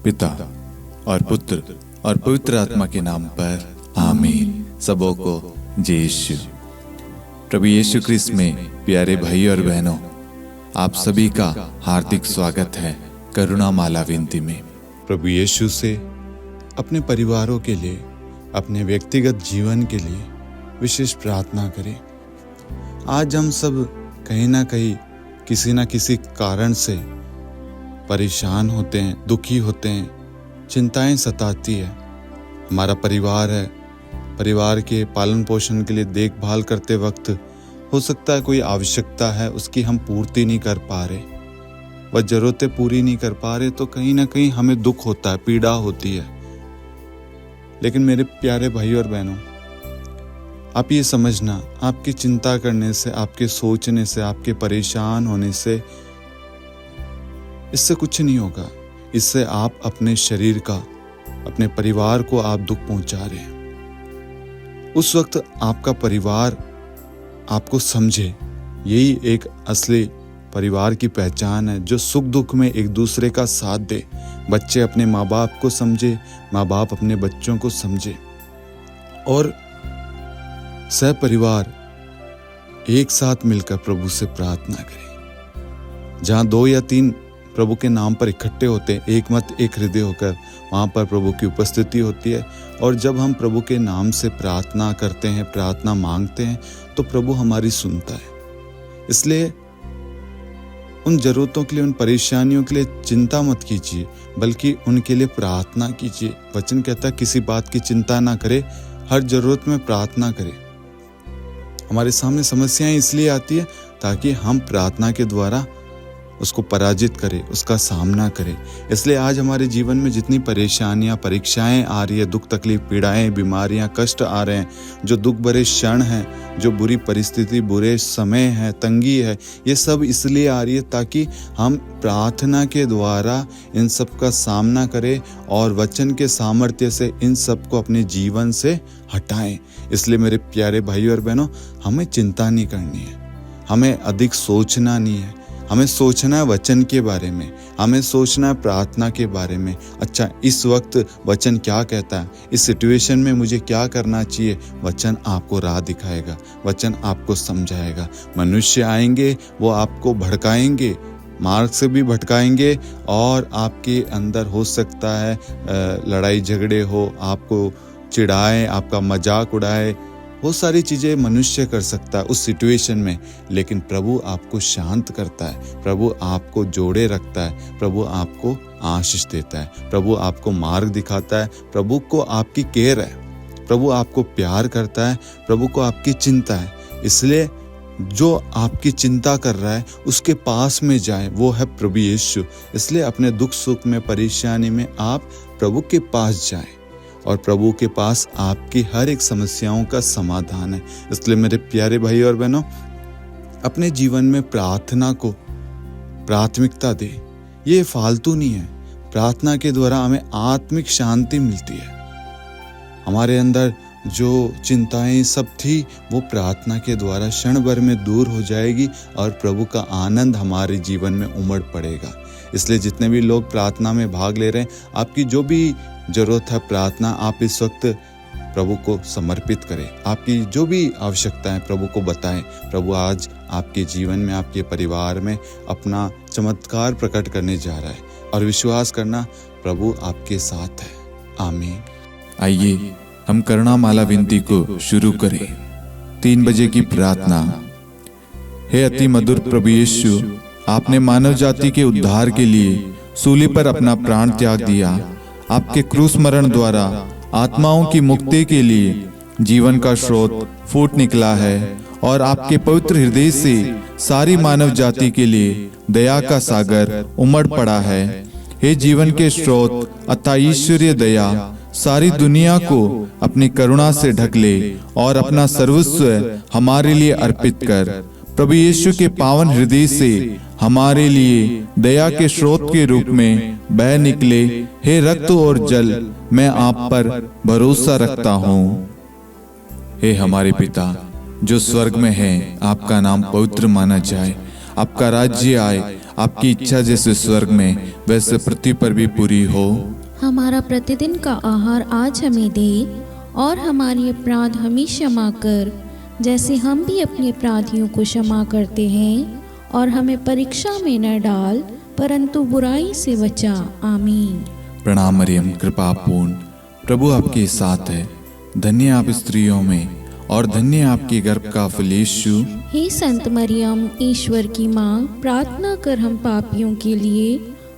पिता और पुत्र और पवित्र आत्मा के नाम पर आमीन। सबों को जय यीशु। प्रभु यीशु क्रिस्त में प्यारे भाई और बहनों, आप सभी का हार्दिक स्वागत है करुणा माला विनती में। प्रभु यीशु से अपने परिवारों के लिए, अपने व्यक्तिगत जीवन के लिए विशेष प्रार्थना करें। आज हम सब कहीं ना कहीं किसी ना किसी कारण से परेशान होते हैं, दुखी होते हैं, चिंताएं सताती है। हमारा परिवार है, परिवार के पालन पोषण के लिए देखभाल करते वक्त हो सकता है कोई आवश्यकता है, उसकी हम पूर्ति नहीं कर पा रहे, वह जरूरतें पूरी नहीं कर पा रहे, तो कहीं ना कहीं हमें दुख होता है, पीड़ा होती है। लेकिन मेरे प्यारे भाई और बहनों, आप ये समझना, आपकी चिंता करने से, आपके सोचने से, आपके परेशान होने से इससे कुछ नहीं होगा। इससे आप अपने शरीर का, अपने परिवार को आप दुख पहुंचा रहे हैं। उस वक्त आपका परिवार आपको समझे, यही एक असली परिवार की पहचान है, जो सुख दुख में एक दूसरे का साथ दे। बच्चे अपने माँ बाप को समझे, माँ बाप अपने बच्चों को समझे और सह परिवार एक साथ मिलकर प्रभु से प्रार्थना करें। जहाँ 2 या 3 प्रभु के नाम पर इकट्ठे होते हैं, एक मत एक हृदय होकर, वहाँ पर प्रभु की उपस्थिति होती है। और जब हम प्रभु के नाम से प्रार्थना करते हैं, प्रार्थना मांगते हैं, तो प्रभु हमारी सुनता है। इसलिए उन जरूरतों के लिए, उन परेशानियों के लिए चिंता मत कीजिए, बल्कि उनके लिए प्रार्थना कीजिए। वचन कहता है किसी बात की चिंता ना करे, हर जरूरत में प्रार्थना करें। हमारे सामने समस्याएं इसलिए आती है ताकि हम प्रार्थना के द्वारा उसको पराजित करें, उसका सामना करें। इसलिए आज हमारे जीवन में जितनी परेशानियां, परीक्षाएं आ रही है, दुख तकलीफ, पीड़ाएं, बीमारियां, कष्ट आ रहे हैं, जो दुख भरे क्षण हैं, जो बुरी परिस्थिति, बुरे समय है, तंगी है, ये सब इसलिए आ रही है ताकि हम प्रार्थना के द्वारा इन सब का सामना करें और वचन के सामर्थ्य से इन सब को अपने जीवन से हटाएं। इसलिए मेरे प्यारे भाई और बहनों, हमें चिंता नहीं करनी है, हमें अधिक सोचना नहीं है। हमें सोचना है वचन के बारे में, हमें सोचना है प्रार्थना के बारे में। अच्छा, इस वक्त वचन क्या कहता है, इस सिचुएशन में मुझे क्या करना चाहिए। वचन आपको राह दिखाएगा, वचन आपको समझाएगा। मनुष्य आएंगे, वो आपको भड़काएंगे, मार्ग से भी भटकाएंगे, और आपके अंदर हो सकता है लड़ाई झगड़े हो, आपको चिढ़ाए, आपका मजाक उड़ाए। वो सारी चीज़ें मनुष्य कर सकता है उस सिचुएशन में, लेकिन प्रभु आपको शांत करता है, प्रभु आपको जोड़े रखता है, प्रभु आपको आशीष देता है, प्रभु आपको मार्ग दिखाता है। प्रभु को आपकी केयर है, प्रभु आपको प्यार करता है, प्रभु को आपकी चिंता है। इसलिए जो आपकी चिंता कर रहा है उसके पास में जाए, वो है प्रभु यीशु। इसलिए अपने दुख सुख में, परेशानी में आप प्रभु के पास जाएं, और प्रभु के पास आपकी हर एक समस्याओं का समाधान है। इसलिए मेरे प्यारे भाई और बहनों, अपने जीवन में प्रार्थना को प्राथमिकता दे। ये फालतू नहीं है। प्रार्थना के द्वारा हमें आत्मिक शांति मिलती है। हमारे अंदर जो चिंताएं सब थी, वो प्रार्थना के द्वारा क्षण भर में दूर हो जाएगी और प्रभु का आनंद हमारे जीवन में उमड़ पड़ेगा। इसलिए जितने भी लोग प्रार्थना में भाग ले रहे हैं, आपकी जो भी जरूरत है प्रार्थना, आप इस वक्त प्रभु को समर्पित करें। आपकी जो भी आवश्यकता है प्रभु को बताएं। प्रभु आज आपके जीवन में, आपके परिवार में अपना चमत्कार प्रकट करने जा रहा है, और विश्वास करना प्रभु आपके साथ है। आमीन। आइए हम करुणा माला विनती को शुरू करें। 3 बजे की प्रार्थना। हे अति मधुर प्रभु यीशु, आपने मानव जाति के उद्धार के लिए सूली पर अपना प्राण त्याग दिया। आपके क्रूस मरण द्वारा आत्माओं की मुक्ति के लिए जीवन का स्रोत फूट निकला है, और आपके पवित्र हृदय से सारी मानव जाति के लिए दया का सागर उमड़ पड़ा है। हे जीवन के स्रोत अतः ईश्वरीय दया, सारी दुनिया को अपनी करुणा से ढक ले और अपना सर्वस्व हमारे लिए अर्पित कर। प्रभु यीशु के पावन हृदय से हमारे लिए दया के स्रोत के रूप में बह निकले। हे रक्त और जल, मैं आप पर भरोसा रखता हूँ। हे हमारे पिता जो स्वर्ग में है, आपका नाम पवित्र माना जाए, आपका राज्य आए, आपकी इच्छा जैसे स्वर्ग में वैसे पृथ्वी पर भी पूरी हो। हमारा प्रतिदिन का आहार आज हमें दे, और हमारी अपराध हमें क्षमा कर, जैसे हम भी अपने अपराधियों को क्षमा करते हैं, और हमें परीक्षा में न डाल, परंतु बुराई से बचा। आमीन। प्रणाम मरियम, कृपा पूर्ण, प्रभु आपके साथ है। धन्य आप स्त्रियों में, और धन्य आपके गर्भ का फल यीशु। हे संत मरियम, ईश्वर की माँ, प्रार्थना कर हम पापियों के लिए,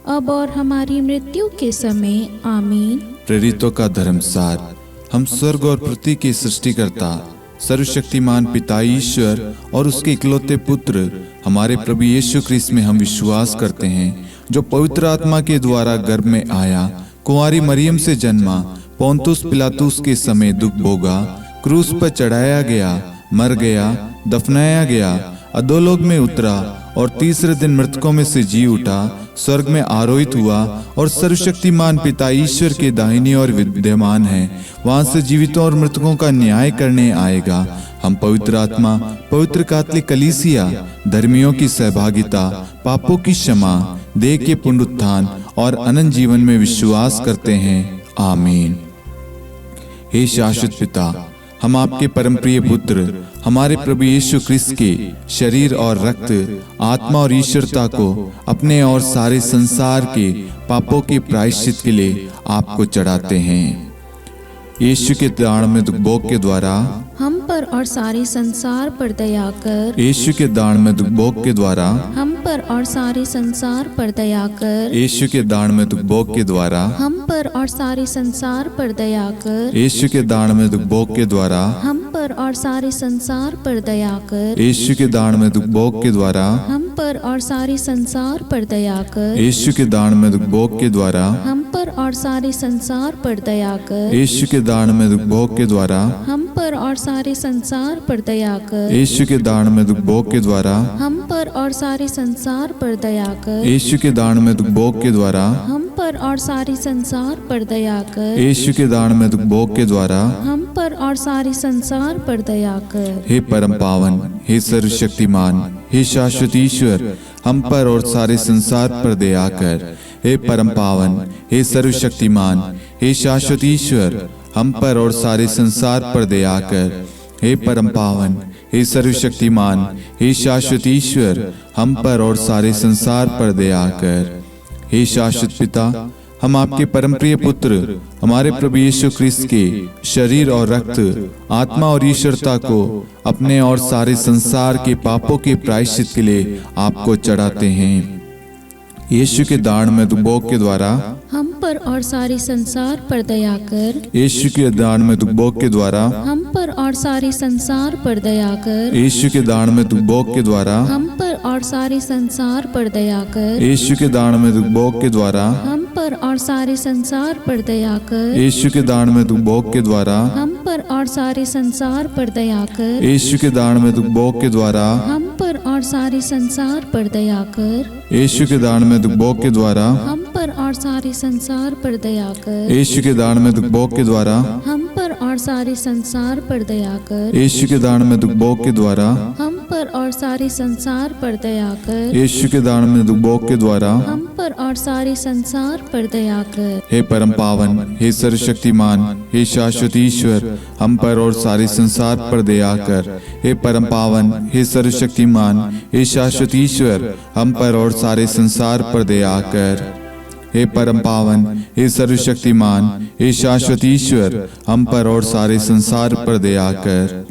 अब और हमारी मृत्यु के समय। आमीन। प्रेरितों का धर्मसार। हम स्वर्ग और पृथ्वी के सृष्टिकर्ता सर्वशक्तिमान पिता ईश्वर और उसके इकलौते पुत्र हमारे प्रभु यीशु क्रिस्त में हम विश्वास करते हैं, जो पवित्र आत्मा के द्वारा गर्भ में आया, कुंवारी मरियम से जन्मा, पोंतुस पिलातुस के समय दुख भोगा, क्रूस पर चढ़ाया गया, मर गया, दफनाया गया, अधोलोक में उतरा और तीसरे दिन मृतकों में से जी उठा, स्वर्ग में आरोहित हुआ और सर्वशक्तिमान पिता ईश्वर के दाहिनी ओर विद्यमान है। वहां से जीवितों और मृतकों का न्याय करने आएगा। हम पवित्र आत्मा, पवित्र कैथोलिक कलीसिया, धर्मियों की सहभागिता, पापों की क्षमा, देह के पुनरुत्थान और अनंत जीवन में विश्वास करते हैं। आमीन। हे शाश्वत पिता, हम आपके परम प्रिय पुत्र हमारे प्रभु यीशु क्रिस्त के शरीर और रक्त, आत्मा और ईश्वरता को अपने और सारे संसार के पापों के प्रायश्चित के लिए आपको चढ़ाते हैं। यीशु के दान में दुख भोग के द्वारा हम पर और सारे संसार पर दया कर। यीशु के दान में दुख भोग के द्वारा हम पर और सारे संसार पर दया कर। यीशु के दान में दुख भोग के द्वारा हम पर और सारे संसार पर दया कर। यीशु के दान में दुख भोग के द्वारा हम पर और सारे संसार पर दया कर। यीशु के दान में दुख भोग के द्वारा हम पर और सारे संसार पर दया कर। यीशु के दान में दुख भोग के द्वारा हम पर और सारे संसार पर दया कर। यीशु के दान में दुख भोग के द्वारा हम पर और सारे संसार पर दया कर। यीशु के दान में दुख भोग के द्वारा हम पर और सारे संसार पर दया कर। यीशु के दान में दुख भोग के द्वारा हम पर और सारे संसार पर दया कर। यीशु के दान में दुख भोग के द्वारा हम पर और सारे संसार पर दया कर। हे परम पावन, हे सर्वशक्तिमान, हे शाश्वत ईश्वर, हम पर और सारे संसार पर दया कर। हे परम पावन, हे सर्वशक्तिमान, हे शाश्वत ईश्वर, हम पर और सारे संसार पर दया कर। हे परम पावन, हे सर्वशक्तिमान, हे शाश्वत ईश्वर, हम पर और सारे संसार पर दया कर। हे शाश्वत पिता, हम आपके परम प्रिय पुत्र हमारे प्रभु यीशु क्रिस्त के शरीर और रक्त, आत्मा और ईश्वरता को अपने और सारे संसार के पापों के प्रायश्चित के लिए आपको चढ़ाते हैं। यीशु के दान में दुख भोग के द्वारा हम पर और सारे संसार पर दया कर। यीशु के दान में दुख भोग के द्वारा हम पर और सारे संसार पर दया कर। यीशु के दान में दुख भोग के द्वारा हम पर और सारे संसार पर दया कर। यीशु के दान में दुख भोग के द्वारा हम पर और सारे संसार पर दया कर। यीशु के दान में दुख भोग के द्वारा हम पर और सारे संसार पर दया कर। यीशु के दान में दुख भोग के द्वारा हम पर और सारे संसार पर दया कर। यीशु के दान में दुख भोग के द्वारा हम पर और सारे संसार पर दया कर। यीशु के दान में दुख भोग के द्वारा हम पर और सारे संसार पर दया कर। यीशु के दान में दुख भोग के द्वारा हम पर और सारे संसार पर दया कर। यीशु के दान में दुख भोग के द्वारा हम पर और सारे संसार पर दया कर। हे परम पावन, हे सर्वशक्तिमान, हे शाश्वत ईश्वर, हम पर और सारे संसार पर दया कर। हे परम पावन, हे सर्वशक्तिमान, हे शाश्वत ईश्वर, हम पर और सारे संसार पर दया कर। हे परम पावन, हे सर्वशक्तिमान, हे शाश्वत ईश्वर, हम पर और सारे संसार पर दया कर।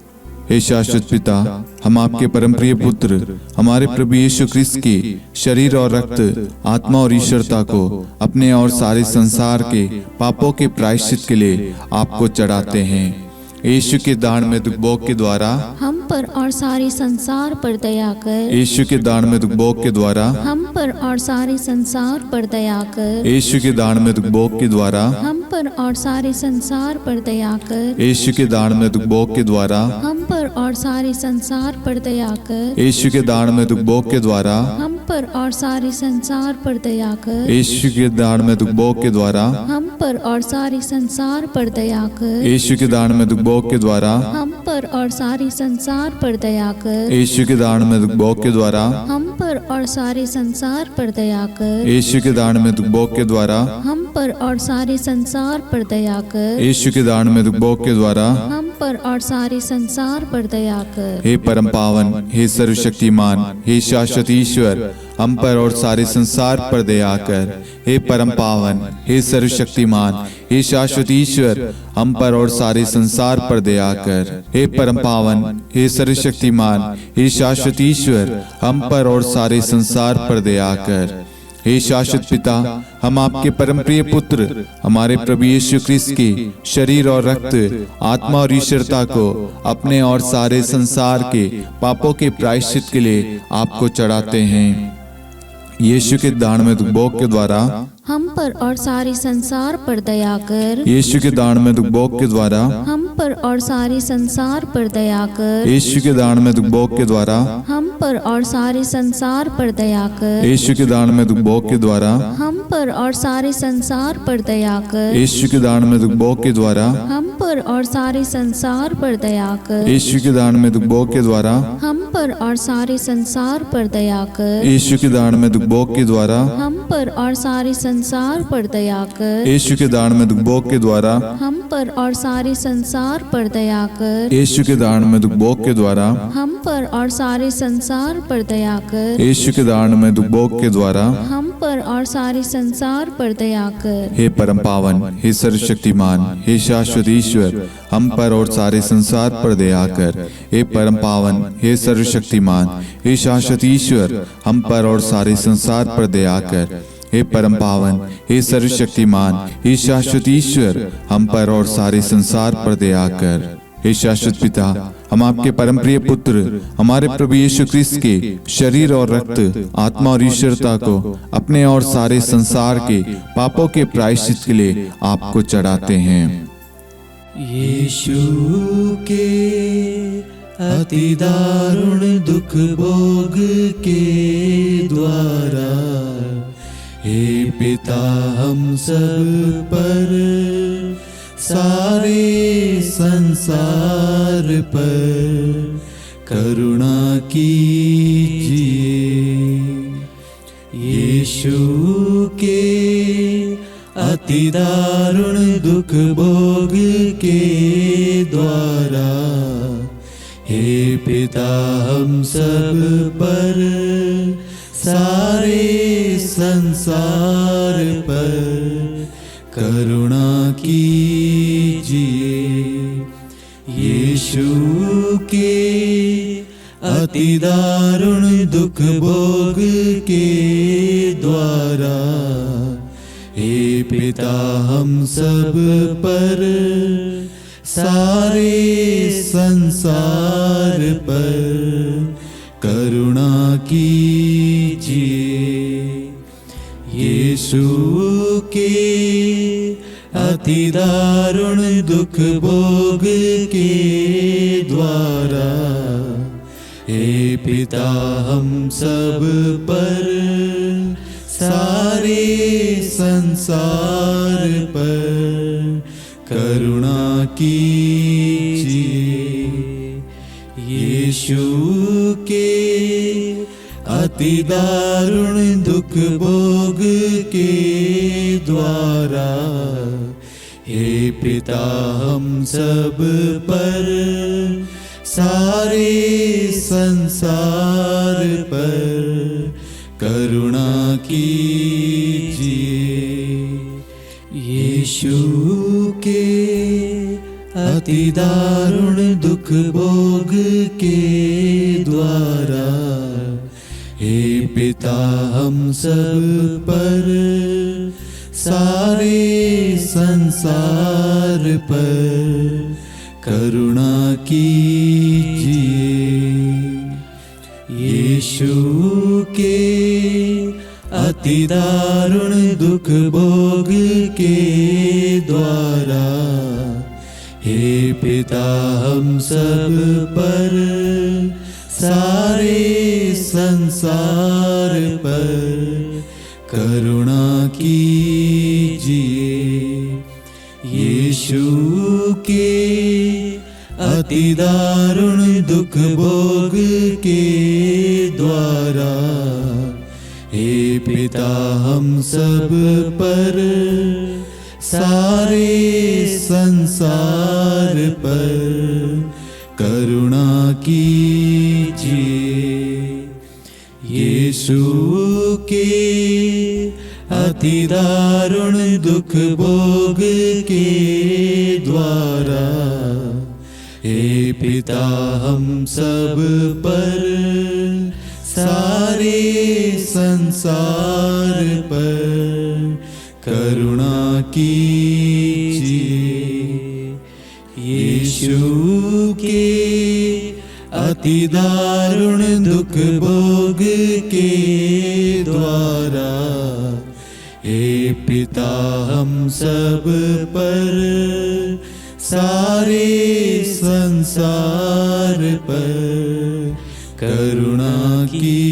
हे शाश्वत पिता, हम आपके परम प्रिय पुत्र हमारे प्रभु यीशु क्रिस्त के शरीर और रक्त, आत्मा और ईश्वरता को अपने और सारे संसार के पापों के प्रायश्चित के लिए आपको चढ़ाते हैं। यीशु के दान में दुख भोग के द्वारा हम पर और सारे संसार पर दया कर। यीशु के दान में दुख भोग के द्वारा हम पर और सारे संसार पर दया कर। यीशु के दान में दुख भोग के द्वारा हम पर और सारे संसार पर दया कर। यीशु के दान में दुख भोग के द्वारा हम पर और सारे संसार पर दया कर। यीशु के दान में दुख भोग के द्वारा हम पर और सारे संसार पर दया कर। यीशु के दान में दुख भोग के द्वारा हम पर और सारे संसार पर दया कर। यीशु के दान में दुख भोग के द्वारा हम पर और सारे संसार पर दया कर। यीशु के दान में दुख भोग के द्वारा हम पर और सारे संसार पर दया कर। यीशु के दान में दुख भोग के द्वारा हम पर और सारे संसार पर दया कर। यीशु के दान में दुख भोग के द्वारा हम पर और सारे संसार पर दया कर। हे परम पावन, हे सर्वशक्तिमान, हे शाश्वत ईश्वर, हम पर और सारे संसार पर दया कर। हे परम पावन, हे सर्वशक्तिमान, हे शाश्वत ईश्वर, हम पर और सारे संसार पर दया कर। हे परम पावन, हे सर्वशक्तिमान, हे शाश्वत ईश्वर, हम पर और सारे संसार पर दया कर। हे शाश्वत पिता, हम आपके परम प्रिय पुत्र हमारे प्रभु यीशु ख्रिस्त के शरीर और रक्त, आत्मा और ईश्वरता को अपने और सारे संसार के पापों के प्रायश्चित के लिए आपको चढ़ाते हैं। यीशु के दान में दुख भोग के द्वारा हम पर और सारे संसार पर दया कर। यीशु के दान में दुख भोग के द्वारा हम पर और सारे संसार पर दया कर। यीशु के दान में दुख भोग के द्वारा हम पर और सारे संसार पर दया कर। यीशु के दान में दुख भोग के द्वारा हम पर और सारे संसार पर दया कर। यीशु के दान में दुख भोग के द्वारा हम पर और सारे संसार पर दया कर। यीशु के दान में दुख भोग के द्वारा हम पर और सारे संसार पर दया कर। यीशु के दान में दुख भोग के द्वारा हम पर और सारे संसार पर दया कर। यीशु के दान में दुख भोग के द्वारा हम पर और सारे संसार पर दया कर। यीशु के दान में दुख भोग के द्वारा हम पर और सारे संसार पर दया कर। यीशु के दान में दुख भोग के द्वारा हम पर और सारे संसार पर दया कर। हे परम पावन, हे सर्वशक्तिमान, हे शाश्वत ईश्वर, हम पर और सारे संसार पर दया कर। हे परम पावन, हे सर्वशक्तिमान, हे शाश्वत ईश्वर, हम पर और सारे संसार पर दया कर। हे परम पावन, हे सर्वशक्तिमान, हे शाश्वत ईश्वर, हम पर और सारे संसार पर दया कर। हे शाश्वत पिता, हम आपके परम प्रिय पुत्र हमारे प्रभु यीशु ख्रिस्त के शरीर और रक्त, आत्मा और ईश्वरता को अपने और सारे संसार के पापों के प्रायश्चित के लिए आपको चढ़ाते हैं। यीशु के अति दारुण दुख भोग के द्वारा हे पिता हम सब पर सारे संसार पर करुणा कीजिए। यीशु के अति दारुण दुख भोग के द्वारा हे पिता हम सब पर सारे संसार पर करुणा कीजिए। यीशु के अति दारुण दुख भोग के द्वारा हे पिता हम सब पर सारे संसार पर करुणा कीजिए। यीशु के अति दारुण दुख भोग के द्वारा हे पिता हम सब पर सारे संसार पर करुणा कीजिए। यीशु के अति दारुण दुख भोग के द्वारा हे पिता हम सब पर सारे संसार पर करुणा कीजिए। यीशु के अति दारुण दुख भोग के द्वारा हे पिता हम सब पर सारे संसार पर करुणा कीजिए। यीशु के अति दारुण दुख भोग के द्वारा हे पिता हम सब पर सारे संसार पर करुणा कीजिए। यीशु के अति दारुण दुख भोग के द्वारा, हे पिता हम सब पर, सारे संसार पर करुणा कीजिए। यीशु के अति दारुण दुख भोग के द्वारा, हे पिता हम सब पर, सारे संसार पर करुणा कीजिए। यीशु के अति दारुण दुख भोग के द्वारा, हे पिता हम सब पर, सारे संसार पर करुणा कीजिए।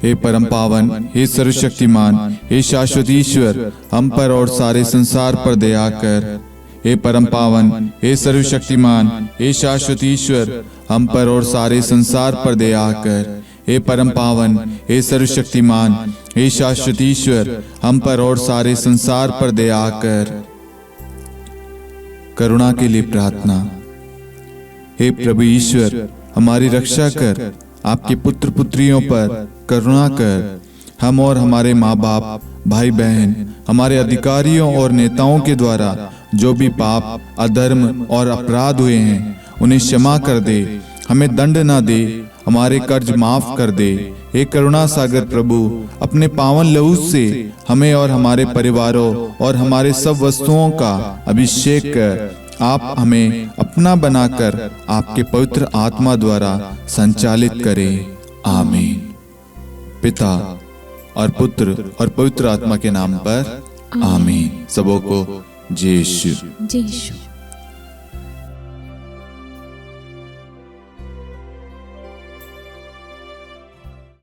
हे परम पावन, हे सर्वशक्तिमान, हे शाश्वत ईश्वर, हम पर और सारे संसार पर दया कर। हे परम पावन, हे सर्वशक्तिमान, हे शाश्वत ईश्वर, हम पर और सारे संसार पर दया कर। हे परम पावन, हे सर्वशक्तिमान, हे शाश्वत ईश्वर, हम पर और सारे संसार पर दया कर। करुणा के लिए प्रार्थना। हे प्रभु ईश्वर, हमारी रक्षा कर, आपके पुत्र पुत्रियों पर करुणा कर। हम और हमारे माँ बाप, भाई बहन, हमारे अधिकारियों और नेताओं के द्वारा जो भी पाप, अधर्म और अपराध हुए हैं, उन्हें क्षमा कर दे, हमें दंड ना दे, हमारे कर्ज माफ कर दे। हे करुणा सागर प्रभु, अपने पावन लहू से हमें और हमारे परिवारों और हमारे सब वस्तुओं का अभिषेक कर। आप हमें अपना बनाकर आपके पवित्र आत्मा द्वारा संचालित करें। आमीन। पिता और पुत्र और पवित्र आत्मा के नाम पर आमीन। सबों को जय यीशु। जय यीशु।